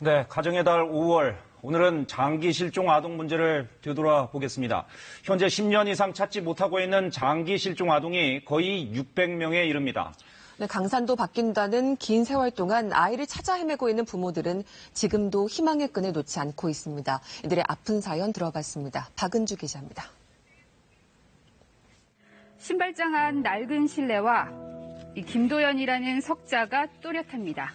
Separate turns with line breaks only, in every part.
네, 가정의 달 5월. 오늘은 장기 실종 아동 문제를 되돌아보겠습니다. 현재 10년 이상 찾지 못하고 있는 장기 실종 아동이 거의 600명에 이릅니다.
네, 강산도 바뀐다는 긴 세월 동안 아이를 찾아 헤매고 있는 부모들은 지금도 희망의 끈을 놓지 않고 있습니다. 이들의 아픈 사연 들어봤습니다. 박은주 기자입니다.
신발장한 낡은 실내와 이 김도연이라는 석자가 또렷합니다.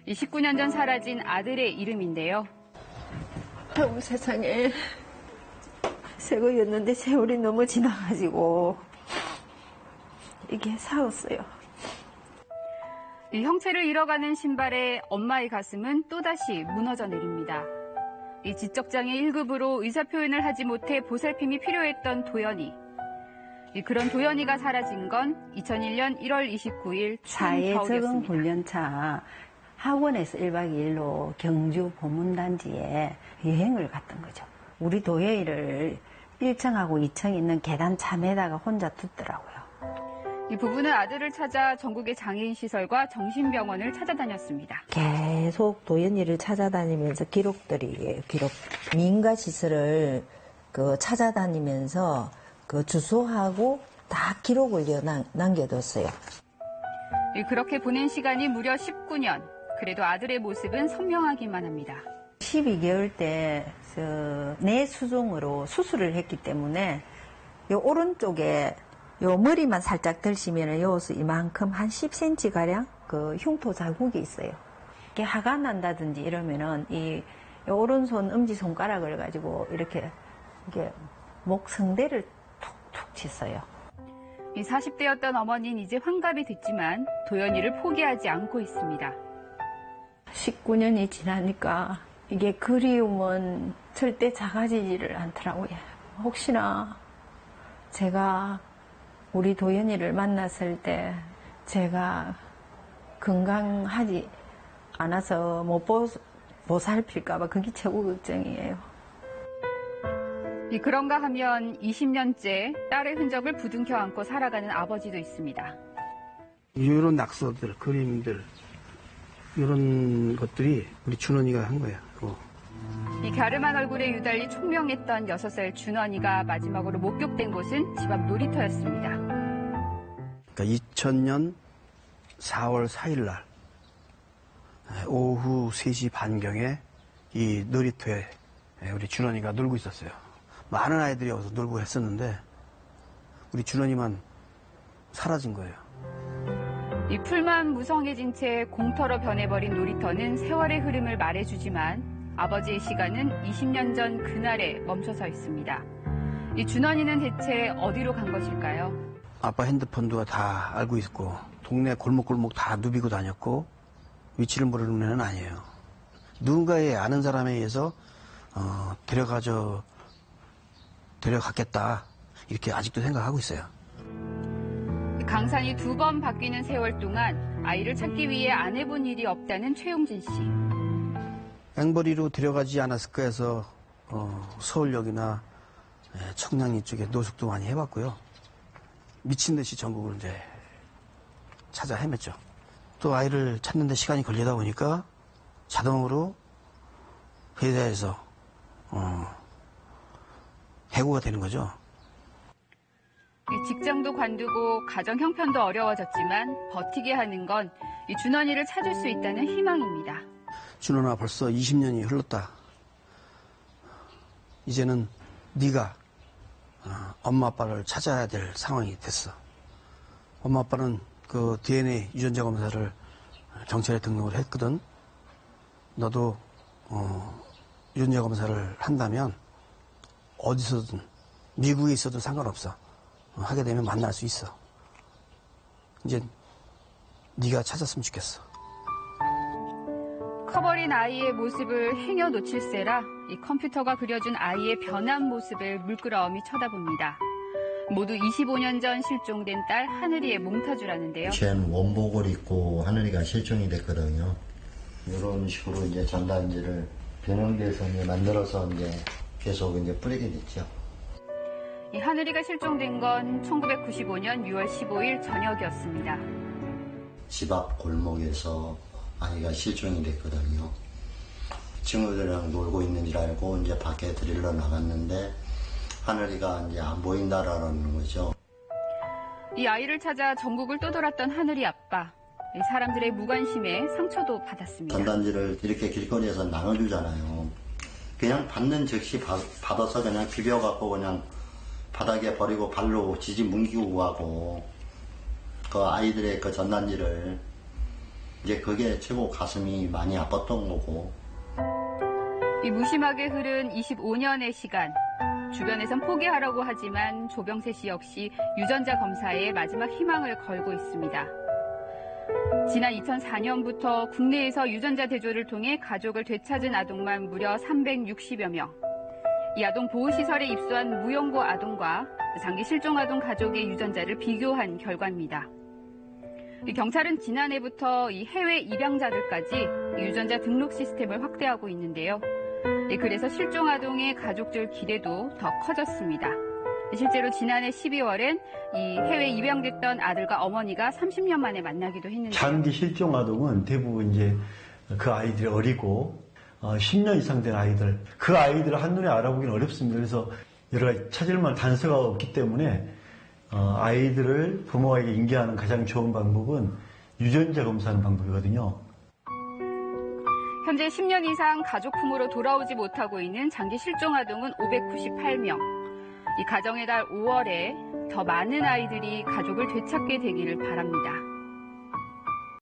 19년 전 사라진 아들의 이름인데요.
아이고 세상에, 새 거였는데 세월이 너무 지나가지고 이게 사왔어요.
이 형체를 잃어가는 신발에 엄마의 가슴은 또다시 무너져 내립니다. 이 지적장애 1급으로 의사표현을 하지 못해 보살핌이 필요했던 도연이. 그런 도연이가 사라진 건 2001년 1월 29일
사회 적응
겨울이었습니다.
훈련차 학원에서 1박 2일로 경주 보문단지에 여행을 갔던 거죠. 우리 도예이를 1층하고 2층 있는 계단 참에다가 혼자 두더라고요.
이 부부는 아들을 찾아 전국의 장애인 시설과 정신병원을 찾아다녔습니다.
계속 도연이를 찾아다니면서 기록들이에요. 기록. 민가 시설을 찾아다니면서 주소하고 다 기록을 남겨뒀어요.
그렇게 보낸 시간이 무려 19년. 그래도 아들의 모습은 선명하기만 합니다.
12개월 때 뇌수종으로 수술을 했기 때문에 요 오른쪽에 요 머리만 살짝 들시면 요수 이만큼 한 10cm 가량 흉터 자국이 있어요. 이게 화가 난다든지 이러면은 이 오른손 엄지 손가락을 가지고 이렇게 목 성대를 툭툭 쳤어요.
40대였던 어머니는 이제 환갑이 됐지만 도연이를 포기하지 않고 있습니다.
19년이 지나니까 이게 그리움은 절대 작아지지를 않더라고요. 혹시나 제가 우리 도연이를 만났을 때 제가 건강하지 않아서 못 보살필까 봐 그게 최고 걱정이에요.
그런가 하면 20년째 딸의 흔적을 부둥켜 안고 살아가는 아버지도 있습니다.
이런 낙서들, 그림들 이런 것들이 우리 준원이가 한 거야.
이 갸름한 얼굴에 유달리 총명했던 6살 준원이가 마지막으로 목격된 곳은 집 앞 놀이터였습니다.
그러니까 2000년 4월 4일 날 오후 3시 반경에 이 놀이터에 우리 준원이가 놀고 있었어요. 많은 아이들이 와서 놀고 했었는데 우리 준원이만 사라진 거예요.
이 풀만 무성해진 채 공터로 변해버린 놀이터는 세월의 흐름을 말해주지만 아버지의 시간은 20년 전 그날에 멈춰서 있습니다. 이 준원이는 대체 어디로 간 것일까요?
아빠 핸드폰도 다 알고 있고 동네 골목골목 다 누비고 다녔고 위치를 모르는 애는 아니에요. 누군가의 아는 사람에 의해서 데려갔겠다 이렇게 아직도 생각하고 있어요.
강산이 2번 바뀌는 세월 동안 아이를 찾기 위해 안 해본 일이 없다는 최용진 씨.
앵벌이로 데려가지 않았을까 해서 서울역이나 청량리 쪽에 노숙도 많이 해봤고요. 미친 듯이 전국을 이제 찾아 헤맸죠. 또 아이를 찾는 데 시간이 걸리다 보니까 자동으로 회사에서 해고가 되는 거죠.
직장도 관두고 가정 형편도 어려워졌지만 버티게 하는 건 이 준원이를 찾을 수 있다는 희망입니다.
준원아, 벌써 20년이 흘렀다. 이제는 네가 엄마 아빠를 찾아야 될 상황이 됐어. 엄마 아빠는 그 DNA 유전자 검사를 경찰에 등록을 했거든. 너도 유전자 검사를 한다면 어디서든 미국에 있어도 상관없어. 하게 되면 만날 수 있어. 이제 네가 찾았으면 좋겠어.
커버린 아이의 모습을 행여 놓칠세라 이 컴퓨터가 그려준 아이의 변한 모습을 물끄러미 쳐다봅니다. 모두 25년 전 실종된 딸 하늘이의 몽타주라는데요.
쟨 원복을 입고 하늘이가 실종이 됐거든요. 이런 식으로 이제 전단지를 변형돼서 이제 만들어서 이제 계속 이제 뿌리게 됐죠.
이 하늘이가 실종된 건 1995년 6월 15일 저녁이었습니다.
집 앞 골목에서 아이가 실종이 됐거든요. 친구들이랑 놀고 있는 줄 알고 이제 밖에 들이러 나갔는데 하늘이가 이제 안 보인다라는 거죠.
이 아이를 찾아 전국을 떠돌았던 하늘이 아빠. 사람들의 무관심에 상처도 받았습니다.
전단지를 이렇게 길거리에서 나눠주잖아요. 그냥 받는 즉시 받아서 그냥 비벼갖고 그냥 바닥에 버리고 발로 지지 뭉기고 가고 그 아이들의 그 전단지를 이제 그게 최고 가슴이 많이 아팠던 거고.
이 무심하게 흐른 25년의 시간. 주변에선 포기하라고 하지만 조병세 씨 역시 유전자 검사에 마지막 희망을 걸고 있습니다. 지난 2004년부터 국내에서 유전자 대조를 통해 가족을 되찾은 아동만 무려 360여 명. 이 아동 보호시설에 입소한 무연고 아동과 장기 실종 아동 가족의 유전자를 비교한 결과입니다. 경찰은 지난해부터 이 해외 입양자들까지 유전자 등록 시스템을 확대하고 있는데요. 그래서 실종 아동의 가족들 기대도 더 커졌습니다. 실제로 지난해 12월엔 이 해외 입양됐던 아들과 어머니가 30년 만에 만나기도 했는데요.
장기 실종 아동은 대부분 이제 그 아이들이 어리고 10년 이상 된 아이들, 그 아이들을 한눈에 알아보기는 어렵습니다. 그래서 여러 가지 찾을 만한 단서가 없기 때문에 아이들을 부모에게 인계하는 가장 좋은 방법은 유전자 검사하는 방법이거든요.
현재 10년 이상 가족 품으로 돌아오지 못하고 있는 장기 실종 아동은 598명. 이 가정의 달 5월에 더 많은 아이들이 가족을 되찾게 되기를 바랍니다.